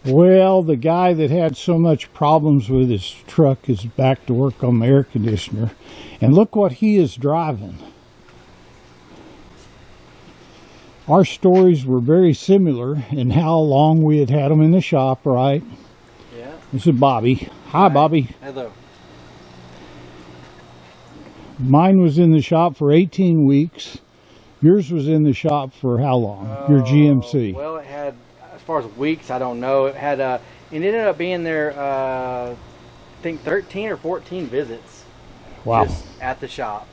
Well, the guy that had so much problems with his truck is back to work on the air conditioner. And look what he is driving. Our stories were very similar in how long we had them in the shop, right? Yeah. This is Bobby. Hi, Bobby. Hello. Mine was in the shop for 18 weeks. Yours was in the shop for how long? Your GMC. Well, it had, as far as weeks, I don't know. It had, it ended up being there, I think 13 or 14 visits. Wow. Just at the shop.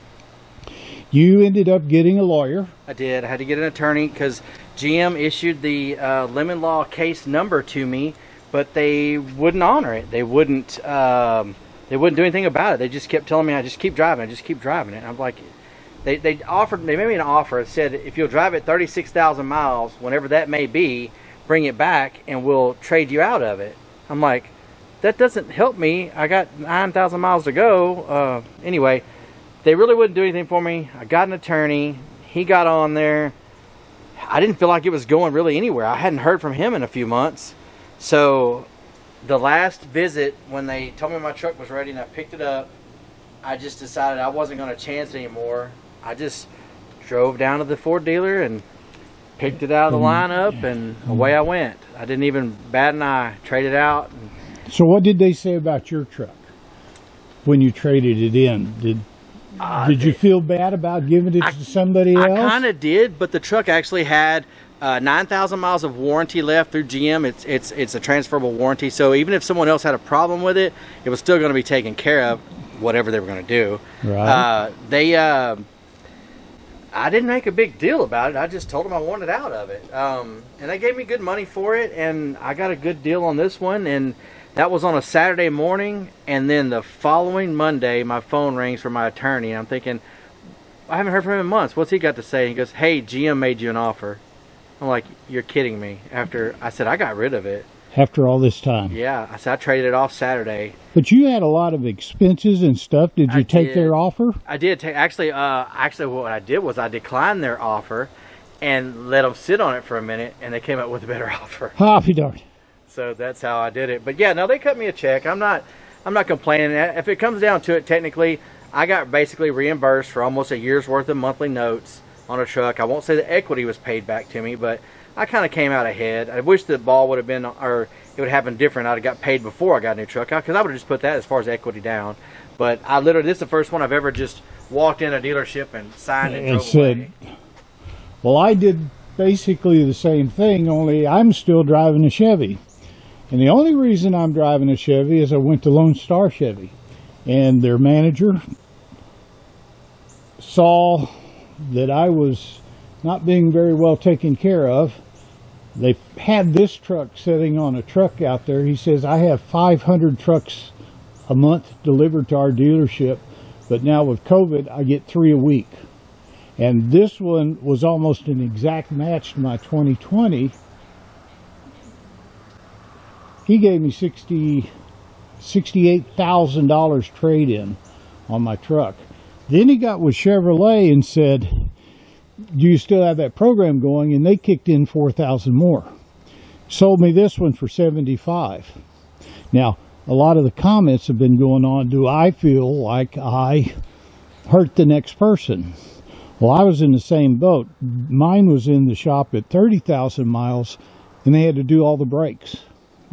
You ended up getting a lawyer. I did. I had to get an attorney because GM issued the lemon law case number to me, but they wouldn't honor it. They wouldn't do anything about it. They just kept telling me, I just keep driving it. And I'm like, they made me an offer. It said, if you'll drive it 36,000 miles, whenever that may be, bring it back and we'll trade you out of it. I'm like, that doesn't help me. I got 9,000 miles to go. Anyway, they really wouldn't do anything for me. I got an attorney. He got on there. I didn't feel like it was going really anywhere. I hadn't heard from him in a few months. So the last visit, when they told me my truck was ready and I picked it up, I just decided I wasn't going to chance it anymore. I just drove down to the Ford dealer and picked it out of the lineup, and away I went. I didn't even bat an eye. Traded out. So what did they say about your truck when you traded it in? Did you feel bad about giving it to somebody else? I kind of did, but the truck actually had 9,000 miles of warranty left through GM. It's a transferable warranty, so even if someone else had a problem with it, it was still going to be taken care of, whatever they were going to do. Right. I didn't make a big deal about it. I just told them I wanted out of it, and they gave me good money for it, and I got a good deal on this one. And that was on a Saturday morning, and then the following Monday, my phone rings from my attorney, and I'm thinking, I haven't heard from him in months. What's he got to say? He goes, hey, GM made you an offer. I'm like, you're kidding me. After I said I got rid of it. After all this time. Yeah, I said I traded it off Saturday. But you had a lot of expenses and stuff. Did you take their offer? I did take. Actually, what I did was I declined their offer and let them sit on it for a minute, and they came up with a better offer. Happy darn. So that's how I did it. But yeah, no, they cut me a check. I'm not complaining. If it comes down to it, technically, I got basically reimbursed for almost a year's worth of monthly notes on a truck. I won't say the equity was paid back to me, but I kind of came out ahead. I wish the ball would have been, or it would have happened different. I'd have got paid before I got a new truck, because I would have just put that as far as equity down. But I literally, this is the first one I've ever just walked in a dealership and signed and drove away. Well, I did basically the same thing, only I'm still driving a Chevy. And the only reason I'm driving a Chevy is I went to Lone Star Chevy, and their manager saw that I was not being very well taken care of. They had this truck sitting on a truck out there. He says, I have 500 trucks a month delivered to our dealership, but now with COVID, I get 3 a week. And this one was almost an exact match to my 2020. He gave me $68,000 trade-in on my truck. Then he got with Chevrolet and said, do you still have that program going? And they kicked in $4,000 more. Sold me this one for $75,000. Now, a lot of the comments have been going on, do I feel like I hurt the next person? Well, I was in the same boat. Mine was in the shop at 30,000 miles, and they had to do all the brakes.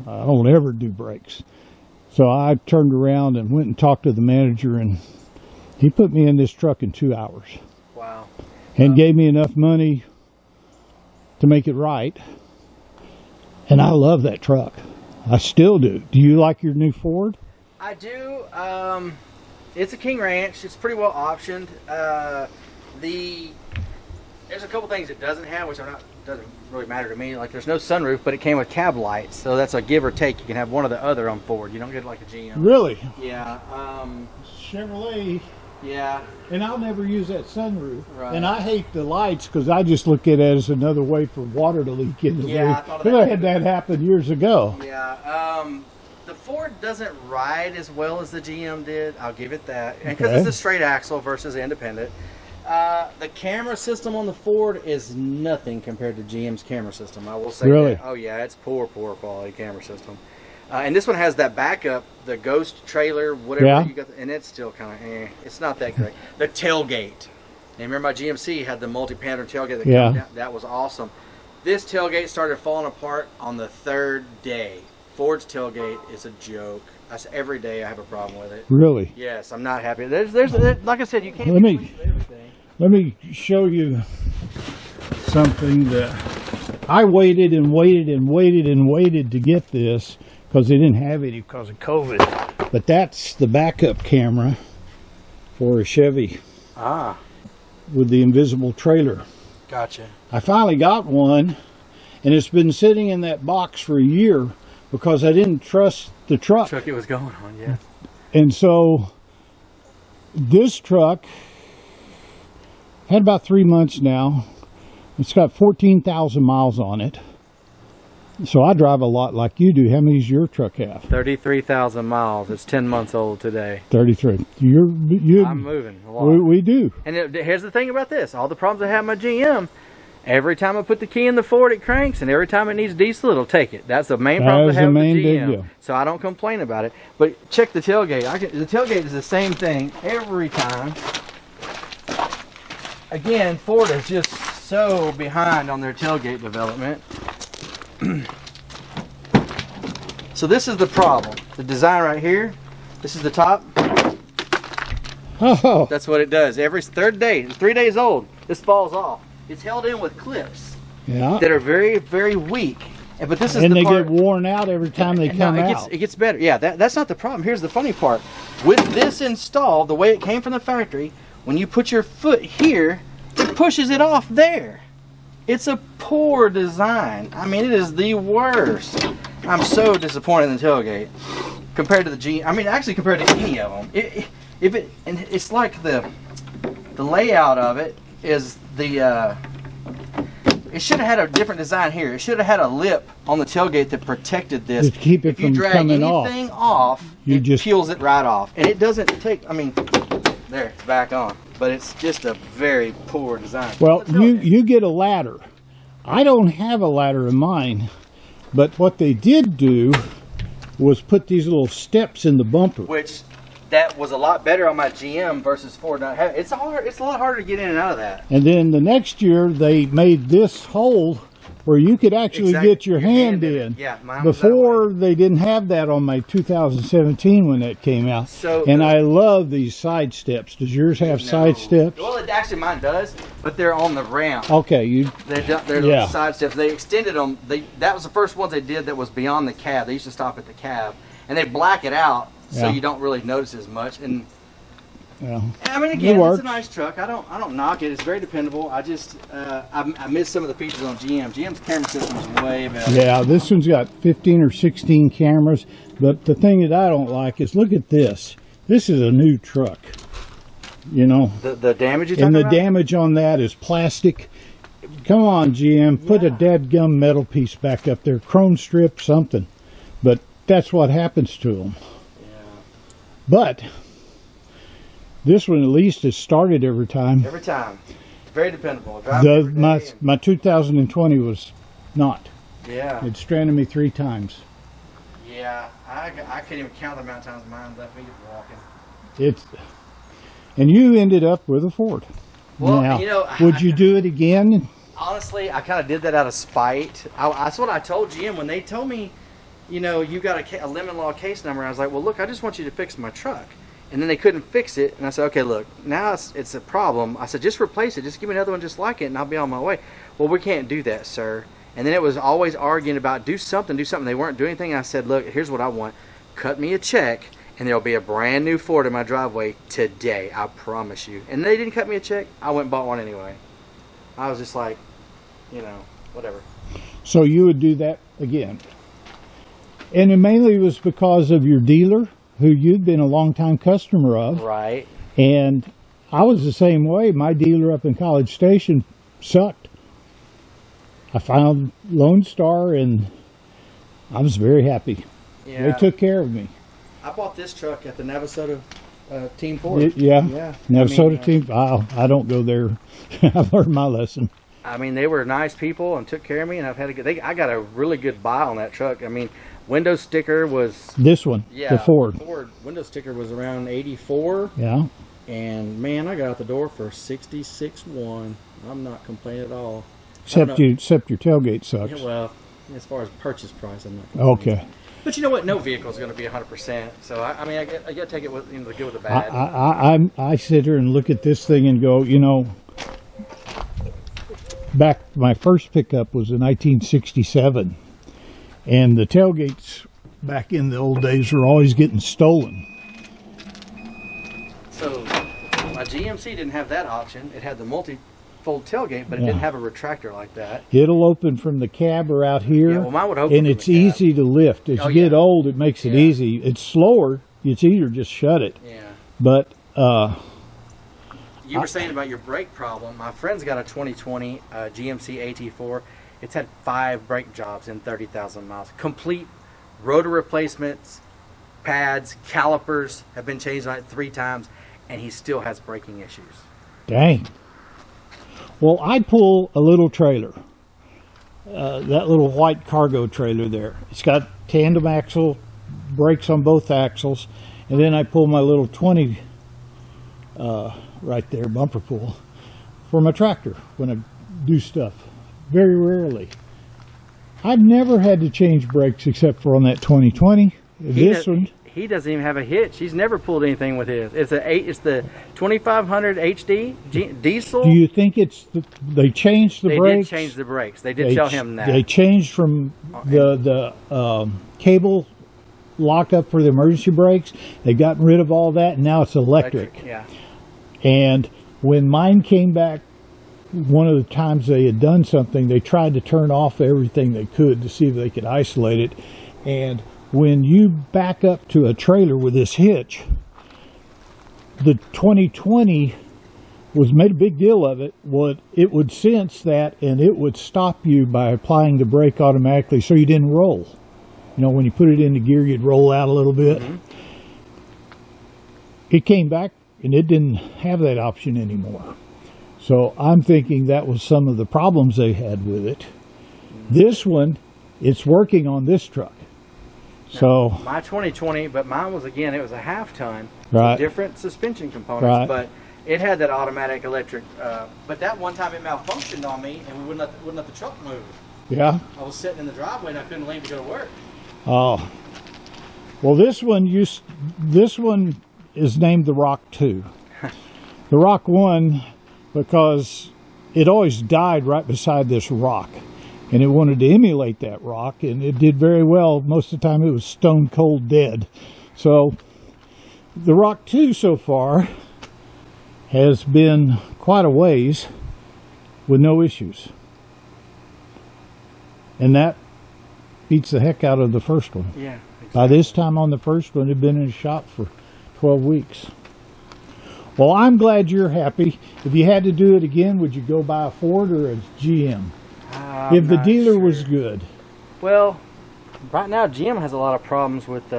I don't ever do brakes. So I turned around and went and talked to the manager, and he put me in this truck in 2 hours. Wow. And gave me enough money to make it right. And I love that truck. I still do. Do you like your new Ford? I do. It's a King Ranch. It's pretty well optioned. There's a couple things it doesn't have, which doesn't really matter to me. Like, there's no sunroof, but it came with cab lights, so that's a give or take. You can have one or the other on Ford. You don't get like a GM. Really? Yeah. Chevrolet. Yeah. And I'll never use that sunroof. Right. And I hate the lights because I just look at it as another way for water to leak into the roof. I had that happen years ago. Yeah. The Ford doesn't ride as well as the GM did. I'll give it that. And because it's a straight axle versus independent. The camera system on the Ford is nothing compared to GM's camera system. I will say Really? that. Oh yeah, it's poor quality camera system. And this one has that backup, the ghost trailer, whatever Yeah. you got, and it's still kind of It's not that great. The tailgate. And remember my GMC had the multi-pattern tailgate that Yeah. came down. That was awesome. This tailgate started falling apart on the 3rd day. Ford's tailgate is a joke. That's every day I have a problem with it. Really? Yes, I'm not happy. There's like I said, you can't Let me- pleased with everything. Let me show you something that I waited and waited and waited and waited to get this because they didn't have any because of COVID. But that's the backup camera for a Chevy Ah, with the invisible trailer. gotcha. I finally got one, and it's been sitting in that box for a year because I didn't trust the truck. Truck it was going on, yeah. And so this truck had about 3 months now. It's got 14,000 miles on it. So I drive a lot like you do. How many does your truck have? 33,000 miles. It's 10 months old today. 33. I'm moving a lot. We do. And here's the thing about this. All the problems I have with my GM, every time I put the key in the Ford, it cranks, and every time it needs diesel, it'll take it. That's the main problem I That is have the with main the big GM. deal. So I don't complain about it. But check the tailgate. The tailgate is the same thing every time. Again, Ford is just so behind on their tailgate development. So this is the problem. The design right here, this is the top. Oh, That's what it does. Every 3rd day, 3 days old, this falls off. It's held in with clips yeah. that are very, very weak. But this is And the they part. get worn out every time they No, come it out. gets better. Yeah, that's not the problem. Here's the funny part. With this installed, the way it came from the factory, when you put your foot here, it pushes it off there. It's a poor design. I mean, it is the worst. I'm so disappointed in the tailgate compared to the G. I mean, actually compared to any of them. And it's like the layout of it is the. It should have had a different design here. It should have had a lip on the tailgate that protected this. To keep it if you from drag coming off. anything off, You it just- peels it right off, and it doesn't take. I mean, there, it's back on. But it's just a very poor design. Well, The tailgate. you get a ladder. I don't have a ladder in mine, but what they did do was put these little steps in the bumper. Which that was a lot better on my GM versus Ford not having. It's hard. It's a lot harder to get in and out of that. And then the next year they made this hole where you could actually Exactly. get your hand in. Yeah, mine was that Before way. they didn't have that on my 2017 when that came out. So and I love these side steps. Does yours have side steps? Well, it actually mine does, but they're on the ramp. Okay, They're Yeah. side steps. They extended them. That was the first ones they did that was beyond the cab. They used to stop at the cab, and they black it out so Yeah. you don't really notice as much. And well, I mean, again, works. it's a nice truck. I don't knock it. It's very dependable. I just I miss some of the features on GM. GM's camera system is way better. yeah, this one's got 15 or 16 cameras. But the thing that I don't like is look at this. This is a new truck. You know, The damage you and talking the about? damage on that is plastic. Come on, GM, put a dadgum metal piece back up there, chrome strip, something. But that's what happens to them. Yeah. But this one at least is started every time. Every time. It's very dependable. I drive it every day and- My 2020 was not. yeah. It stranded me 3 times. Yeah. I can't even count the amount of times mine left me walking. And you ended up with a Ford. Well, now, you know, would you do it again? Honestly, I kind of did that out of spite. That's what I told GM when they told me, you know, you got a lemon law case number. I was like, well, look, I just want you to fix my truck. And then they couldn't fix it. And I said, okay, look, now it's a problem. I said, just replace it. Just give me another one just like it, and I'll be on my way. Well, we can't do that, sir. And then it was always arguing about do something. They weren't doing anything. I said, look, here's what I want. Cut me a check, and there'll be a brand new Ford in my driveway today. I promise you. And they didn't cut me a check. I went and bought one anyway. I was just like, you know, whatever. So you would do that again. And it mainly was because of your dealer, who you'd been a long-time customer of. Right. And I was the same way. My dealer up in College Station sucked. I found Lone Star, and I was very happy. Yeah. They took care of me. I bought this truck at the Navasota Team Ford. Yeah. Yeah. Minnesota team. I don't go there. I've learned my lesson. I mean, they were nice people and took care of me, and I've had a good. I got a really good buy on that truck. I mean, window sticker was this one. Yeah, the Ford. The Ford window sticker was around 84. Yeah. And man, I got out the door for 66.1. I'm not complaining at all. Except your tailgate sucks. Yeah, well, as far as purchase price, I'm not complaining. Okay. But you know what? No vehicle is going to be 100%. So I mean, I got to take it with the good with the bad. I sit here and look at this thing and go, back my first pickup was in 1967, and the tailgates back in the old days were always getting stolen. So my GMC didn't have that option. It had the multi-fold tailgate, but it didn't have a retractor like that. It'll open from the cab or out here. Yeah, well, mine would open and from it's the cab. easy to lift. As you get old, it makes it easy. It's slower. It's easier to just shut it. Yeah. But you were saying about your brake problem. My friend's got a 2020 GMC AT4. It's had 5 brake jobs in 30,000 miles. Complete rotor replacements, pads, calipers have been changed like 3 times, and he still has braking issues. Dang. Well, I pull a little trailer, that little white cargo trailer there. It's got tandem axle, brakes on both axles, and then I pull my little 20 right there, bumper pull, for my tractor when I do stuff. Very rarely. I've never had to change brakes except for on that 2020. He doesn't even have a hitch. He's never pulled anything with his. It's the 2500 HD diesel. Do you think they changed the brakes? They did change the brakes. They did tell him that. They changed from the cable lockup for the emergency brakes. They've gotten rid of all that, and now it's electric. Yeah. And when mine came back, one of the times they had done something, they tried to turn off everything they could to see if they could isolate it. And when you back up to a trailer with this hitch, the 2020 was made a big deal of it. It would sense that, and it would stop you by applying the brake automatically so you didn't roll. When you put it into gear, you'd roll out a little bit. Mm-hmm. It came back, and it didn't have that option anymore. So I'm thinking that was some of the problems they had with it. This one, it's working on this truck. So my 2020, but mine was, again, it was a half ton. Right. So different suspension components, right. But it had that automatic electric. But that one time it malfunctioned on me, and we wouldn't let the truck move. Yeah. I was sitting in the driveway and I couldn't leave to go to work. Oh. Well, this one is named the Rock 2. The Rock 1, because it always died right beside this rock. And it wanted to emulate that rock, and it did very well. Most of the time it was stone cold dead. So the Rock 2 so far has been quite a ways with no issues. And that beats the heck out of the first one. Yeah, exactly. By this time on the first one, it had been in the shop for 12 weeks. Well, I'm glad you're happy. If you had to do it again, would you go buy a Ford or a GM? If the dealer was good. Well, right now GM has a lot of problems with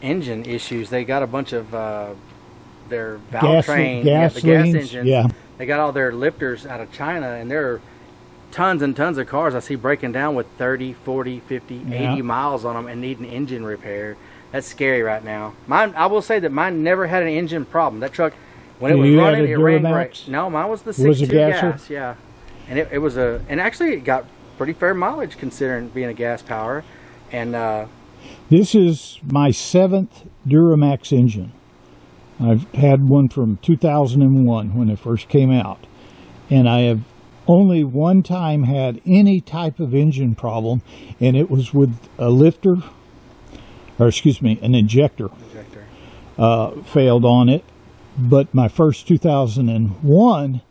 engine issues. They got a bunch of their Valtrain, the gas engines. Yeah. They got all their lifters out of China, and there are tons and tons of cars I see breaking down with 30, 40, 50, 80 miles on them and needing engine repair. That's scary right now. I will say that mine never had an engine problem. That truck, when it was running, it ran great. No, mine was the 6.2 gas. Yeah. And it was and actually it got pretty fair mileage considering being a gas power. And this is my 7th Duramax engine. I've had one from 2001 when it first came out. And I have only one time had any type of engine problem, and it was with a lifter, or excuse me, an injector. Failed on it. But my first 2001,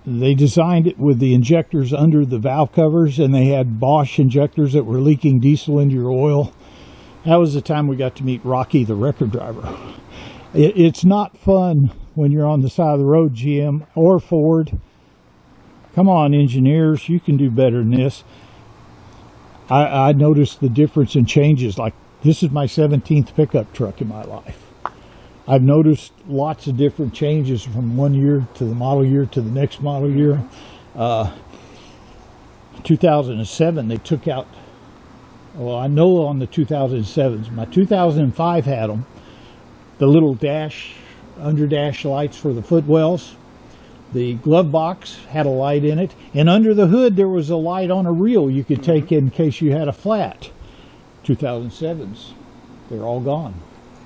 they designed it with the injectors under the valve covers, and they had Bosch injectors that were leaking diesel into your oil. That was the time we got to meet Rocky, the record driver. It's not fun when you're on the side of the road, GM or Ford. Come on, engineers, you can do better than this. I noticed the difference in changes. Like, this is my 17th pickup truck in my life. I've noticed lots of different changes from one year to the model year to the next model year. 2007, they took out, well, I know on the 2007s. My 2005 had them, the little dash, under dash lights for the footwells. The glove box had a light in it, and under the hood there was a light on a reel you could take in case you had a flat. 2007s, they're all gone.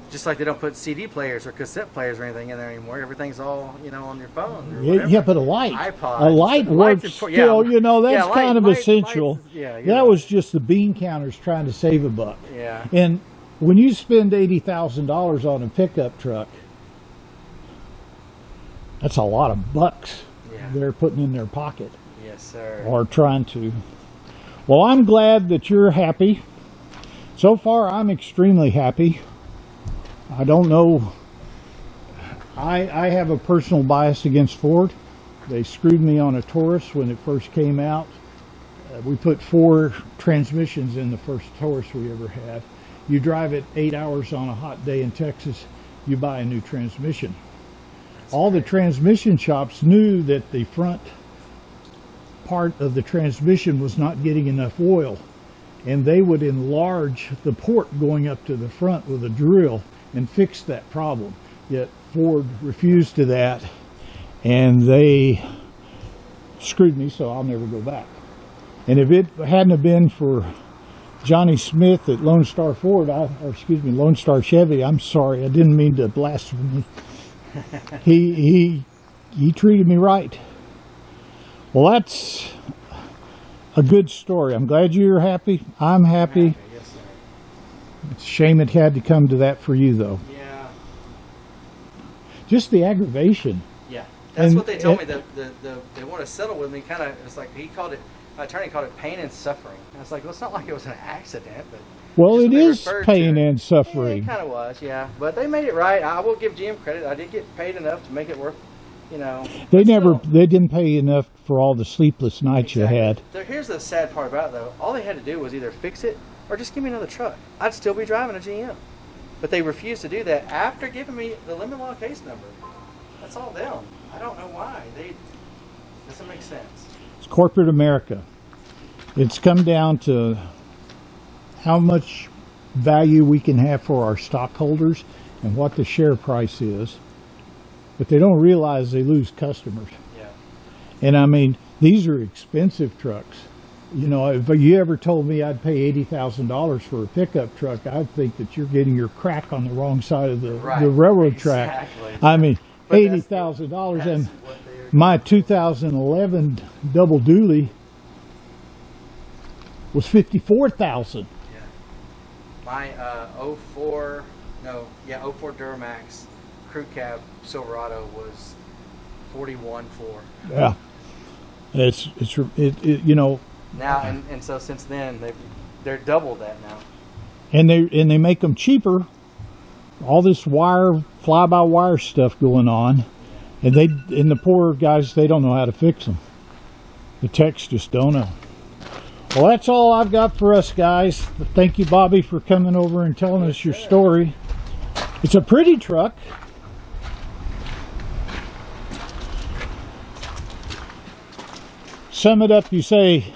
Just like they don't put CD players or cassette players or anything in there anymore. Everything's all, on your phone. Or Yeah, but a light. iPod. A light works still, that's kind of essential. Lights, that was just the bean counters trying to save a buck. Yeah. And when you spend $80,000 on a pickup truck, that's a lot of bucks they're putting in their pocket. Yes, sir. Or trying to. Well, I'm glad that you're happy. So far, I'm extremely happy. I don't know. I have a personal bias against Ford. They screwed me on a Taurus when it first came out. We put 4 transmissions in the first Taurus we ever had. You drive it 8 hours on a hot day in Texas, you buy a new transmission. All the transmission shops knew that the front part of the transmission was not getting enough oil, and they would enlarge the port going up to the front with a drill and fix that problem. Yet Ford refused to that, and they screwed me, so I'll never go back. And if it hadn't have been for Johnny Smith at Lone Star Ford, Lone Star Chevy, I'm sorry, I didn't mean to blaspheme. He treated me right. Well, that's a good story. I'm glad you're happy. I'm happy. Yes, sir. It's a shame it had to come to that for you, though. Yeah. Just the aggravation. Yeah. That's what they told me. They want to settle with me. Kind of. It's like my attorney called it pain and suffering. And I was like, well, it's not like it was an accident, but. Well, it is pain and suffering. Yeah, it kind of was, yeah. But they made it right. I will give GM credit. I did get paid enough to make it worth, They didn't pay enough for all the sleepless nights you had. Here's the sad part about it, though. All they had to do was either fix it or just give me another truck. I'd still be driving a GM. But they refused to do that after giving me the limit law case number. That's all them. I don't know why. Doesn't make sense. It's corporate America. It's come down to how much value we can have for our stockholders and what the share price is. But they don't realize they lose customers. Yeah. And I mean, these are expensive trucks. If you ever told me I'd pay $80,000 for a pickup truck, I'd think that you're getting your crack on the wrong side of the railroad track. I mean, $80,000. And my 2011 double dually was $54,000. My 04 Duramax crew cab Silverado was 41.4. Yeah, it's now and so since then they're double that now. And they make them cheaper. All this fly-by-wire stuff going on, and the poor guys, they don't know how to fix them. The techs just don't know. Well, that's all I've got for us, guys. Thank you, Bobby, for coming over and telling us your story. It's a pretty truck. Sum it up, you say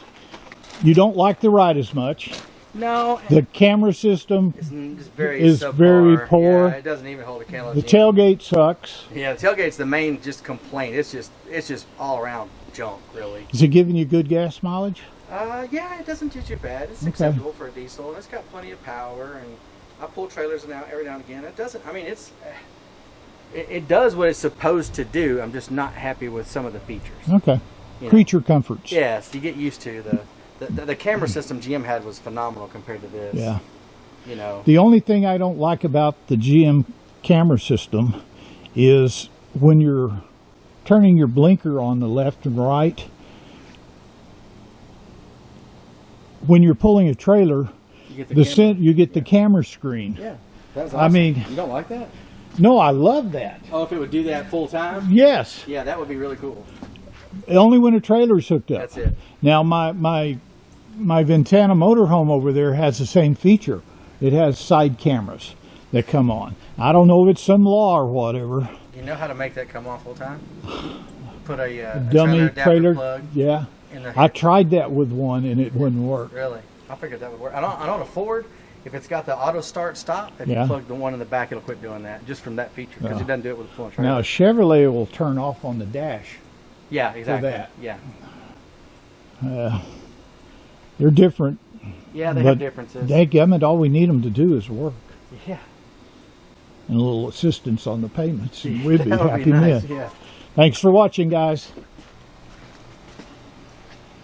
you don't like the ride as much. No. The camera system is very poor. Yeah, it doesn't even hold a candle. The tailgate sucks. Yeah, the tailgate's the main complaint. It's just all around junk, really. Is it giving you good gas mileage? Yeah, it doesn't do too bad. It's acceptable for a diesel, and it's got plenty of power. And I pull trailers every now and again. It doesn't. I mean, it does what it's supposed to do. I'm just not happy with some of the features. Okay. Creature comforts. Yes, you get used to the camera system GM had was phenomenal compared to this. Yeah. The only thing I don't like about the GM camera system is when you're turning your blinker on the left and right. When you're pulling a trailer, you get the camera screen. Yeah, that's awesome. I mean, you don't like that? No, I love that. Oh, if it would do that full time? Yes. Yeah, that would be really cool. Only when a trailer's hooked up. That's it. Now, my Ventana motorhome over there has the same feature. It has side cameras. that come on. I don't know if it's some law or whatever. You know how to make that come on full time? Put a Dummy adapter trailer plug. Yeah. In the I tried that with one and it wouldn't work. Really? I figured that would work. I don't know Ford. If it's got the auto start stop, if Yeah. you plug the one in the back, it'll quit doing that just from that feature because it doesn't do it with a full trailer. Now Chevrolet will turn off on the dash. Yeah, exactly. that. Yeah. They're different. Yeah, they But have differences. Dadgummit, all we need them to do is work. Yeah. And a little assistance on the payments, and we'd be That would happy nice. men. Yeah. Thanks for watching, guys.